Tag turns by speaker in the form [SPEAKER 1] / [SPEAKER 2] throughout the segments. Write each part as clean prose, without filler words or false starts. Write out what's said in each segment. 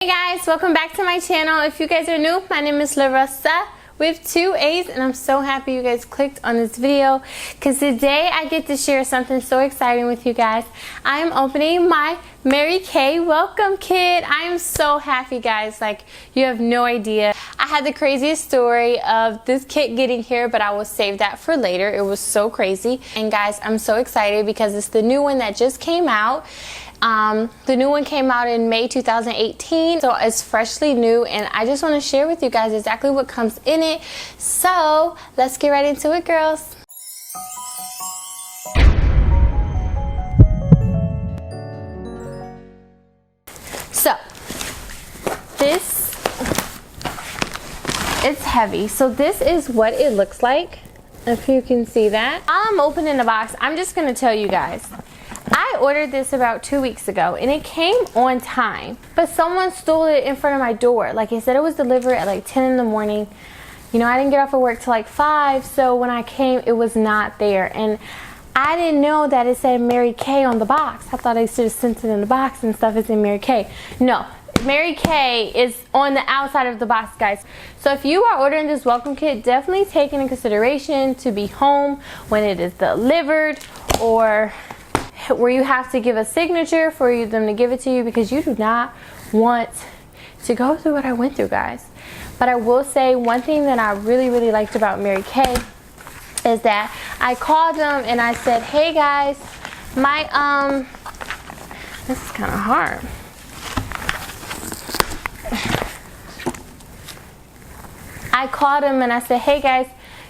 [SPEAKER 1] Hey guys, welcome back to my channel. If you guys are new, my name is Larissa with 2 A's, and I'm so happy you guys clicked on this video because today I get to share something so exciting with you guys. I am opening my Mary Kay welcome kit. I am so happy, guys, like you have no idea. I had the craziest story of this kit getting here, but I will save that for later. It was so crazy. And guys, I'm so excited because it's the new one that just came out. The new one came out in May 2018, so it's freshly new, and I just want to share with you guys exactly what comes in it. So let's get right into it, girls. So it's heavy. So this is what it looks like, if you can see that. I'm opening the box. I'm just gonna tell you guys, I ordered this about 2 weeks ago and it came on time, but someone stole it in front of my door. Like, it said it was delivered at like 10 in the morning. You know, I didn't get off of work till like 5, so when I came, it was not there. And I didn't know that it said Mary Kay on the box. I thought they should have sent it in the box and stuff. It's in Mary Kay. No, Mary Kay is on the outside of the box, guys. So if you are ordering this welcome kit, definitely take into consideration to be home when it is delivered, or where you have to give a signature for them to give it to you, because you do not want to go through what I went through, guys. But I will say one thing that I really liked about Mary Kay is that I called them and I said, hey guys, my this is kind of hard. I called them and I said, hey guys,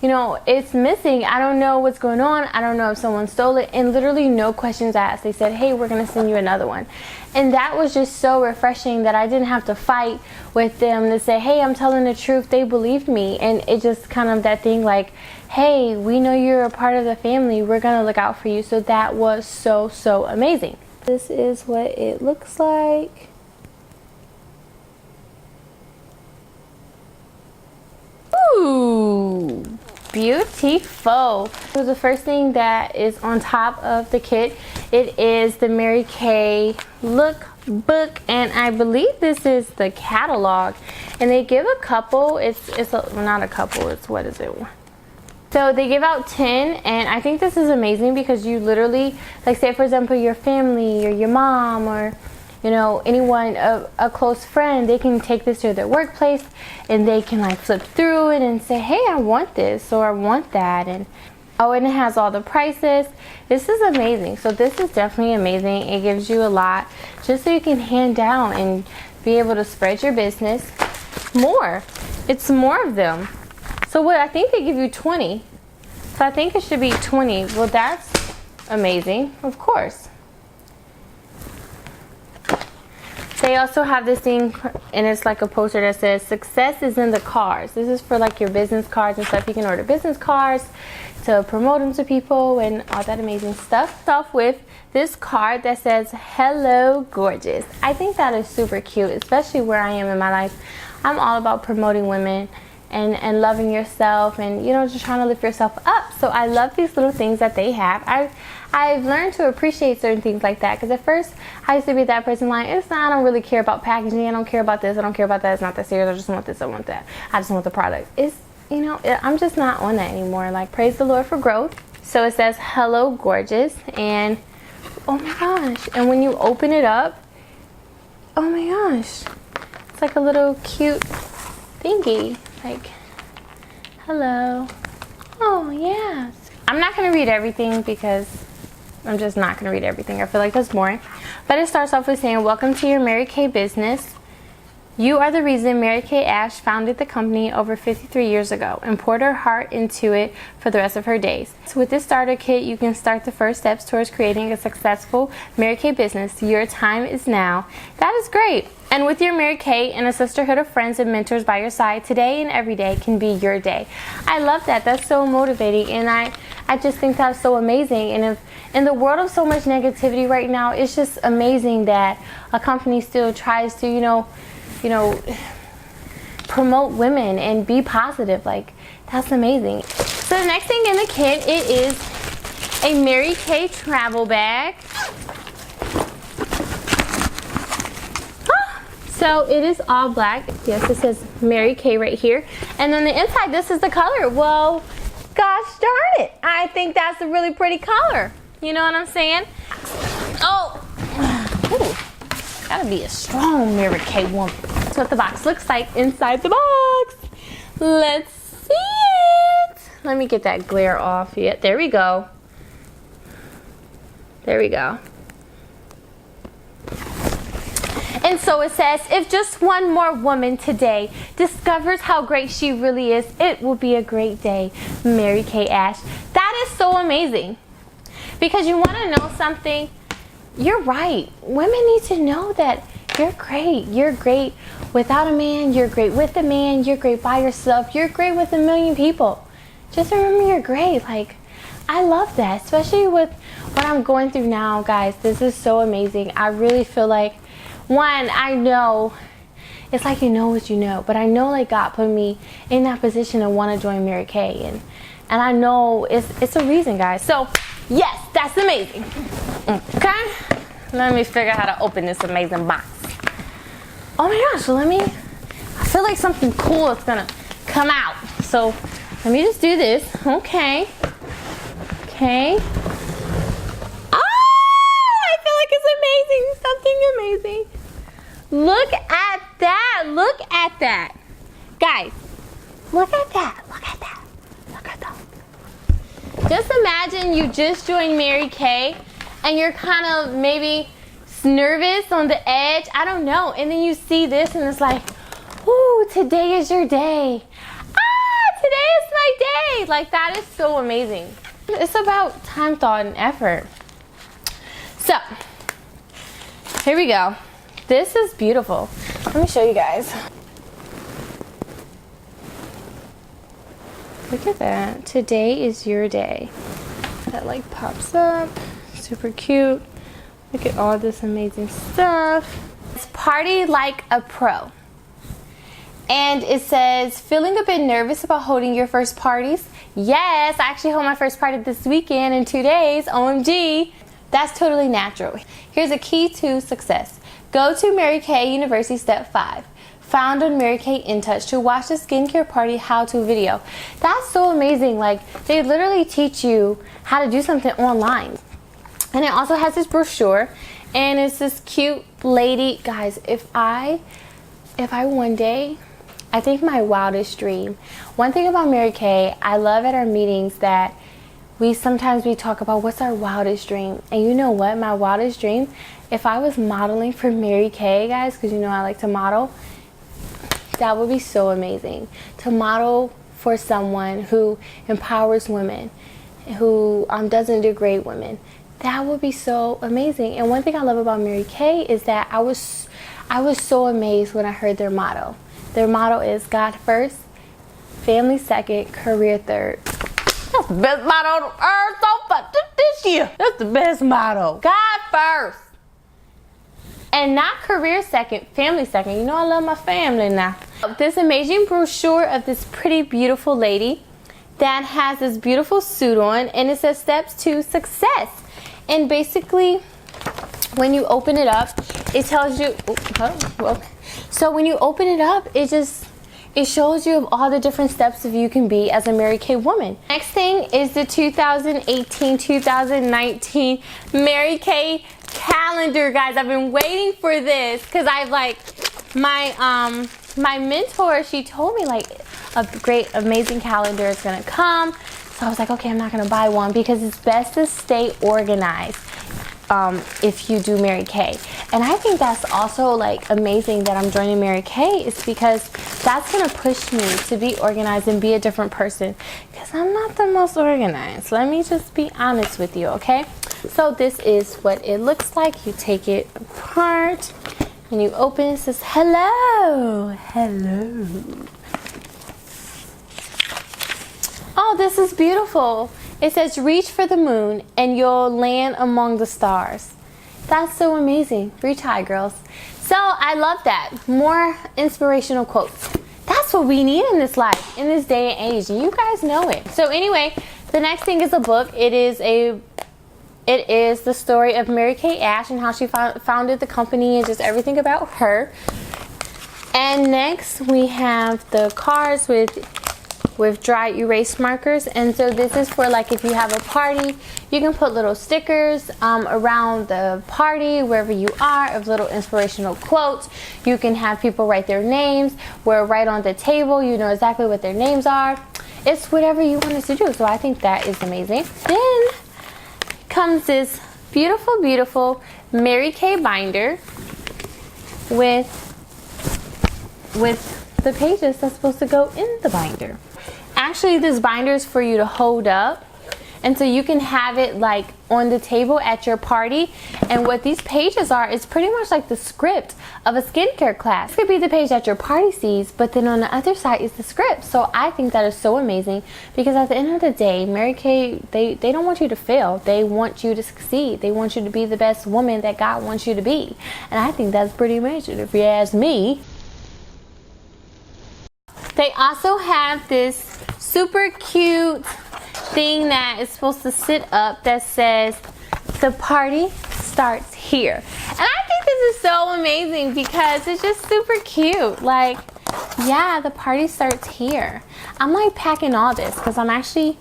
[SPEAKER 1] you know, it's missing. I don't know what's going on. I don't know if someone stole it. And literally no questions asked. They said, hey, we're going to send you another one. And that was just so refreshing that I didn't have to fight with them to say, hey, I'm telling the truth. They believed me. And it just kind of that thing like, hey, we know you're a part of the family. We're going to look out for you. So that was so amazing. This is what it looks like. Ooh, beautiful. So the first thing that is on top of the kit, it is the Mary Kay lookbook, and I believe this is the catalog. And they give a couple. Not a couple. It's, what is it? So they give out 10, and I think this is amazing because you literally, like, say for example your family or your mom or, you know, anyone, a close friend, they can take this to their workplace and they can like flip through it and say, hey, I want this or I want that. And oh, and it has all the prices. This is amazing. So this is definitely amazing. It gives you a lot just so you can hand down and be able to spread your business more. It's more of them. So what, I think they give you 20. So I think it should be 20. Well, that's amazing, of course. They also have this thing, and it's like a poster that says success is in the cards. This is for like your business cards and stuff. You can order business cards to promote them to people and all that amazing stuff. Start off with this card that says hello gorgeous. I think that is super cute, especially where I am in my life. I'm all about promoting women and loving yourself and, you know, just trying to lift yourself up. So I love these little things that they have. I've learned to appreciate certain things like that, because at first I used to be that person like, I don't really care about packaging, I don't care about this, I don't care about that, it's not that serious, I just want this, I want that, I just want the product. It's, you know, I'm just not on that anymore. Like, praise the Lord for growth. So it says hello gorgeous, and oh my gosh, and when you open it up, oh my gosh, it's like a little cute thingy, like hello. Oh yeah. I'm not gonna read everything because I'm just not going to read everything. I feel like that's boring. But it starts off with saying, welcome to your Mary Kay business. You are the reason Mary Kay Ash founded the company over 53 years ago and poured her heart into it for the rest of her days. So with this starter kit, you can start the first steps towards creating a successful Mary Kay business. Your time is now. That is great. And with your Mary Kay and a sisterhood of friends and mentors by your side, today and every day can be your day. I love that. That's so motivating, and I just think that's so amazing. And if in the world of so much negativity right now, it's just amazing that a company still tries to, you know, promote women and be positive. Like, that's amazing. So the next thing in the kit, it is a Mary Kay travel bag. So it is all black. Yes, it says Mary Kay right here. And then the inside, this is the color. Well, gosh darn it. I think that's a really pretty color. You know what I'm saying? Oh, ooh, gotta be a strong Mary Kay woman. That's what the box looks like inside the box. Let's see it. Let me get that glare off. Yeah, there we go. There we go. And so it says, if just one more woman today discovers how great she really is, it will be a great day. Mary Kay Ash. That is so amazing. Because you want to know something? You're right. Women need to know that you're great. You're great without a man. You're great with a man. You're great by yourself. You're great with a million people. Just remember you're great. Like, I love that. Especially with what I'm going through now, guys. This is so amazing. I really feel like, one, I know, it's like you know what you know, but I know like God put me in that position to want to join Mary Kay, and I know it's a reason, guys. So yes, that's amazing. Okay, let me figure out how to open this amazing box. Oh my gosh, I feel like something cool is gonna come out. So let me just do this. Okay. It's amazing. Something amazing. Look at that. Look at that. Guys, look at that. Look at that. Look at that. Just imagine you just joined Mary Kay and you're kind of maybe nervous on the edge. I don't know. And then you see this and it's like, ooh, today is your day. Today is my day. Like, that is so amazing. It's about time, thought, and effort. So, here we go. This is beautiful. Let me show you guys. Look at that. Today is your day. That like pops up. Super cute. Look at all this amazing stuff. It's party like a pro. And it says, feeling a bit nervous about holding your first parties? Yes, I actually hold my first party this weekend in 2 days. OMG. That's totally natural. Here's a key to success. Go to Mary Kay University Step 5. Found on Mary Kay In Touch to watch the skincare party how-to video. That's so amazing. Like, they literally teach you how to do something online. And it also has this brochure. And it's this cute lady. Guys, if I one day, I think my wildest dream. One thing about Mary Kay, I love at our meetings that sometimes we talk about what's our wildest dream. And you know what? My wildest dream, if I was modeling for Mary Kay, guys, because you know I like to model, that would be so amazing. To model for someone who empowers women, who doesn't degrade women. That would be so amazing. And one thing I love about Mary Kay is that I was so amazed when I heard their motto. Their motto is God first, family second, career third. That's the best motto on earth so far this year. That's the best motto. God first. And not career second, family second. You know I love my family now. This amazing brochure of this pretty beautiful lady that has this beautiful suit on, and it says steps to success. And basically, when you open it up, it tells you, so when you open it up, it shows you all the different steps of you can be as a Mary Kay woman. Next thing is the 2018-2019 Mary Kay calendar, guys. I've been waiting for this because I've like, my mentor, she told me like a great, amazing calendar is gonna come. So I was like, okay, I'm not gonna buy one because it's best to stay organized if you do Mary Kay. And I think that's also like amazing that I'm joining Mary Kay, is because that's gonna push me to be organized and be a different person, because I'm not the most organized. Let me just be honest with you, okay? So this is what it looks like. You take it apart and you open it. It says hello, hello. Oh, this is beautiful. It says reach for the moon and you'll land among the stars. That's so amazing. Reach high, girls. So I love that. More inspirational quotes. That's what we need in this life, in this day and age, and you guys know it. So anyway, the next thing is a book. It is the story of Mary Kay Ash and how she founded the company and just everything about her. And next we have the cards with dry erase markers. And so this is for like if you have a party, you can put little stickers around the party wherever you are of little inspirational quotes. You can have people write their names where right on the table you know exactly what their names are. It's whatever you want us to do. So I think that is amazing. Then comes this beautiful, beautiful Mary Kay binder with the pages that's supposed to go in the binder. Actually, this binder is for you to hold up, and so you can have it like on the table at your party. And what these pages are is pretty much like the script of a skincare class. It could be the page that your party sees, but then on the other side is the script. So I think that is so amazing, because at the end of the day, Mary Kay, they don't want you to fail. They want you to succeed. They want you to be the best woman that God wants you to be. And I think that's pretty amazing if you ask me. They also have this super cute thing that is supposed to sit up that says the party starts here. And I think this is so amazing because it's just super cute. Like, yeah, the party starts here. I'm like packing all this because I'm actually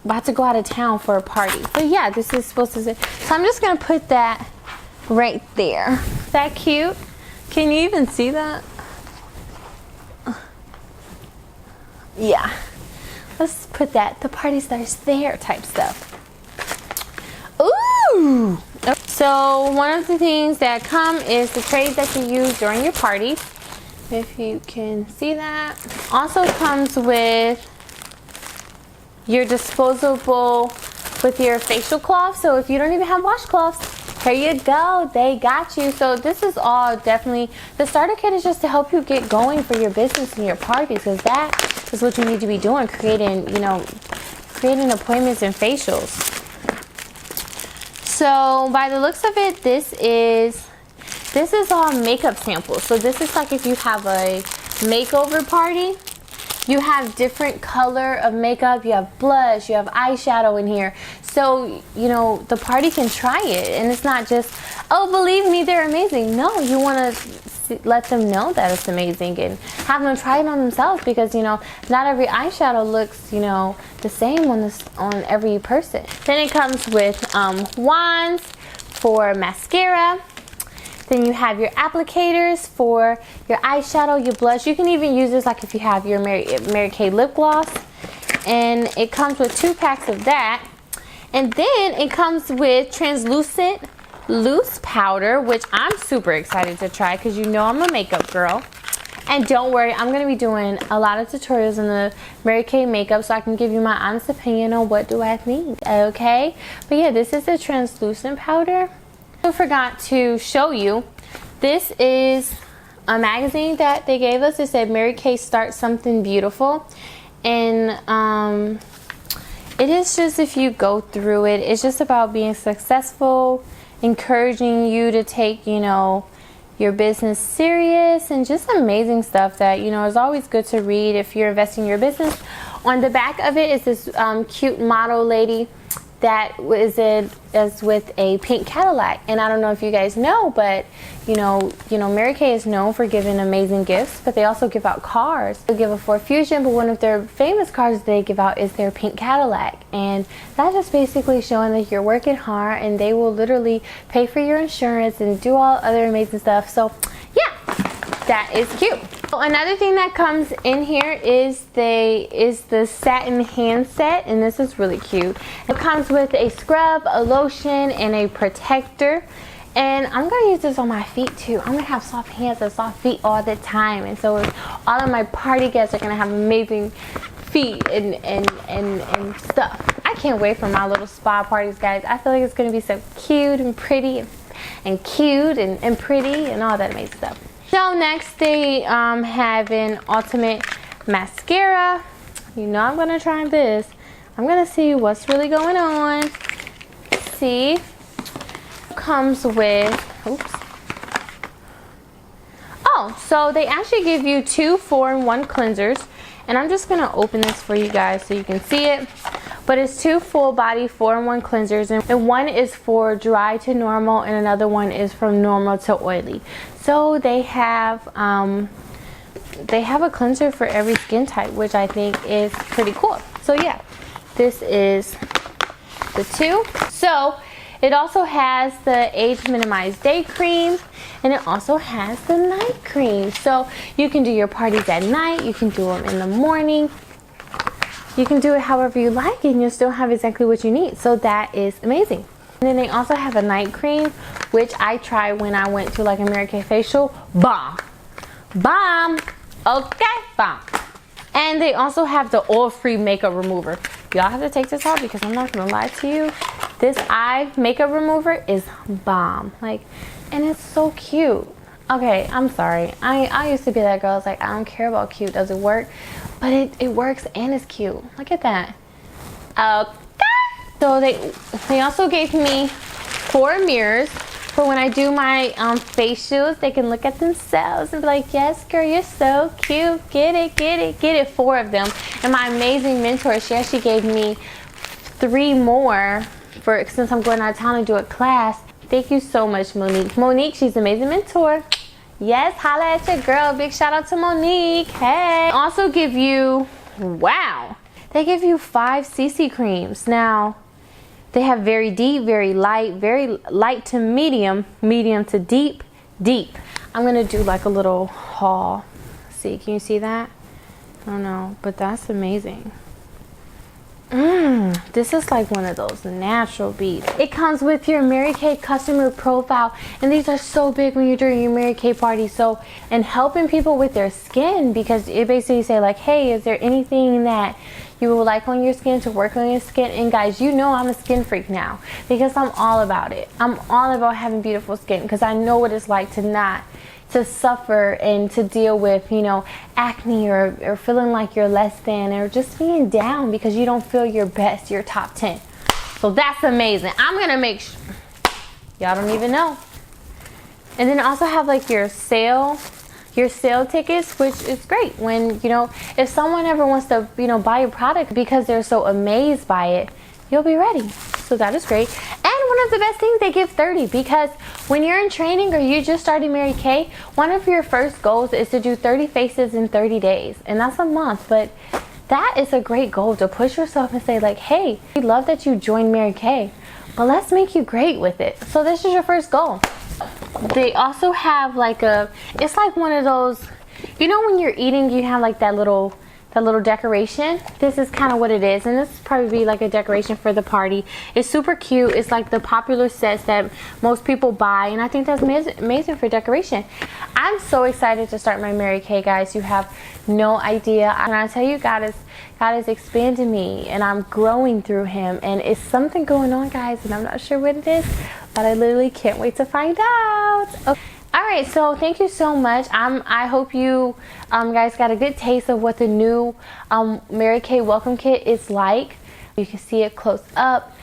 [SPEAKER 1] about to go out of town for a party. But yeah, this is supposed to sit. So I'm just gonna put that right there. Is that cute? Can you even see that? Yeah, let's put that the party starts there type stuff. Ooh! So one of the things that come is the trays that you use during your parties, if you can see that. Also comes with your disposable with your facial cloth. So if you don't even have washcloths, here you go, they got you. So this is all definitely, the starter kit is just to help you get going for your business and your parties, because that is what you need to be doing, creating appointments and facials. So by the looks of it, this is all makeup samples. So this is like if you have a makeover party, you have different color of makeup, you have blush, you have eyeshadow in here. So, you know, the party can try it. And it's not just, oh, believe me, they're amazing. No, you want to let them know that it's amazing and have them try it on themselves, because, you know, not every eyeshadow looks, you know, the same on every person. Then it comes with wands for mascara. Then you have your applicators for your eyeshadow, your blush. You can even use this like if you have your Mary Kay lip gloss. And it comes with 2 packs of that. And then it comes with translucent loose powder, which I'm super excited to try because you know I'm a makeup girl. And don't worry, I'm going to be doing a lot of tutorials in the Mary Kay makeup so I can give you my honest opinion on what do I think, okay? But yeah, this is the translucent powder. I forgot to show you, this is a magazine that they gave us. It said Mary Kay Start Something Beautiful. And it is just, if you go through it, it's just about being successful, encouraging you to take, you know, your business serious, and just amazing stuff that, you know, is always good to read if you're investing in your business. On the back of it is this cute model lady that is with a pink Cadillac. And I don't know if you guys know, but you know Mary Kay is known for giving amazing gifts, but they also give out cars. They give a Ford Fusion, but one of their famous cars they give out is their pink Cadillac. And that's just basically showing that you're working hard, and they will literally pay for your insurance and do all other amazing stuff. So yeah, that is cute. So another thing that comes in here is the Satin hand set, and this is really cute. It comes with a scrub, a lotion, and a protector. And I'm gonna use this on my feet too. I'm gonna have soft hands and soft feet all the time, and so all of my party guests are gonna have amazing feet and stuff. I can't wait for my little spa parties, guys. I feel like it's gonna be so cute and pretty and cute and pretty and all that amazing stuff. So next they have an ultimate mascara. You know I'm gonna try this. I'm gonna see what's really going on. See, comes with, oops. Oh, so they actually give you 2 4-in-1 cleansers, and I'm just gonna open this for you guys so you can see it. But it's 2 full body 4-in-1 cleansers, and one is for dry to normal and another one is from normal to oily. So they have a cleanser for every skin type, which I think is pretty cool. So yeah, this is the 2. So it also has the age minimized day cream, and it also has the night cream. So you can do your parties at night, you can do them in the morning, you can do it however you like, and you'll still have exactly what you need. So that is amazing. And then they also have a night cream, which I tried when I went to like a Mary Kay facial. Bomb. Bomb. Okay, bomb. And they also have the oil-free makeup remover. Y'all have to take this out because I'm not gonna lie to you. This eye makeup remover is bomb. Like, and it's so cute. Okay, I'm sorry. I used to be that girl. I was like, I don't care about cute. Does it work? But it works and it's cute. Look at that. Okay. So they also gave me 4 mirrors for when I do my facials. They can look at themselves and be like, yes, girl, you're so cute. Get it, get it, get it. 4 of them. And my amazing mentor, she actually gave me 3 more since I'm going out of town to do a class. Thank you so much, Monique. Monique, she's an amazing mentor. Yes, holla at your girl. Big shout out to Monique. Hey. Also give you, wow, they give you 5 CC creams. Now, they have very deep, very light to medium, medium to deep, deep. I'm gonna do like a little haul. See, can you see that? I don't know, but that's amazing. This is like one of those natural beads. It comes with your Mary Kay customer profile, and these are so big when you're doing your Mary Kay party. So, and helping people with their skin, because it basically say like, hey, is there anything that you would like on your skin to work on your skin? And guys, you know I'm a skin freak now because I'm all about it. I'm all about having beautiful skin because I know what it's like to suffer and to deal with, you know, acne or feeling like you're less than, or just being down because you don't feel your best, your top 10. So that's amazing. I'm gonna make sure y'all don't even know. And then also have like your sale tickets, which is great when, you know, if someone ever wants to, you know, buy your product because they're so amazed by it, you'll be ready. So that is great. And one of the best things, they give 30, because when you're in training or you just started Mary Kay, one of your first goals is to do 30 faces in 30 days. And that's a month, but that is a great goal to push yourself and say like, hey, we love that you joined Mary Kay, but let's make you great with it. So this is your first goal. They also have like it's like one of those, you know, when you're eating, you have like that little decoration. This is kind of what it is, and this is probably like a decoration for the party. It's super cute. It's like the popular sets that most people buy, and I think that's amazing for decoration. I'm so excited to start my Mary Kay, guys. You have no idea. And I tell you, God is expanding me, and I'm growing through Him, and it's something going on, guys, and I'm not sure what it is, but I literally can't wait to find out. Okay. Alright, so thank you so much. I hope you guys got a good taste of what the new Mary Kay welcome kit is like. You can see it close up.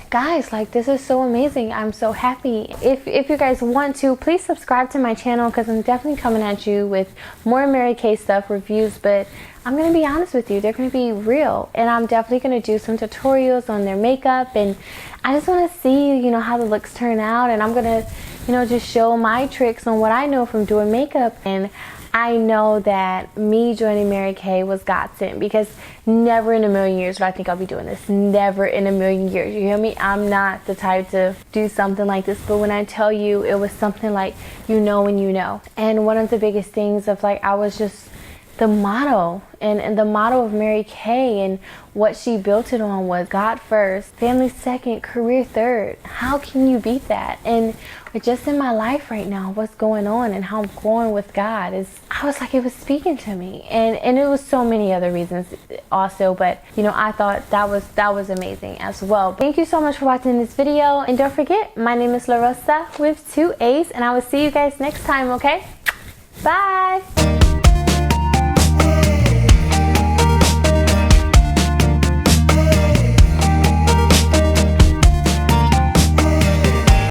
[SPEAKER 1] Guys, like, this is so amazing. I'm so happy. If you guys want to, please subscribe to my channel, because I'm definitely coming at you with more Mary Kay stuff, reviews, but I'm going to be honest with you, they're going to be real, and I'm definitely going to do some tutorials on their makeup, and I just want to see, you know, how the looks turn out, and I'm going to, you know, just show my tricks on what I know from doing makeup. And I know that me joining Mary Kay was God sent, because never in a million years would I think I'll be doing this. Never in a million years. You hear me? I'm not the type to do something like this, but when I tell you, it was something like, you know when you know. And one of the biggest things of like, I was just the motto, and the motto of Mary Kay and what she built it on was God first, family second, career third. How can you beat that? And just in my life right now, what's going on and how I'm growing with God is, I was like, it was speaking to me, and it was so many other reasons also, but you know, I thought that was amazing as well. Thank you so much for watching this video, and don't forget, my name is La Rosa with 2 A's, and I will see you guys next time. Okay, bye.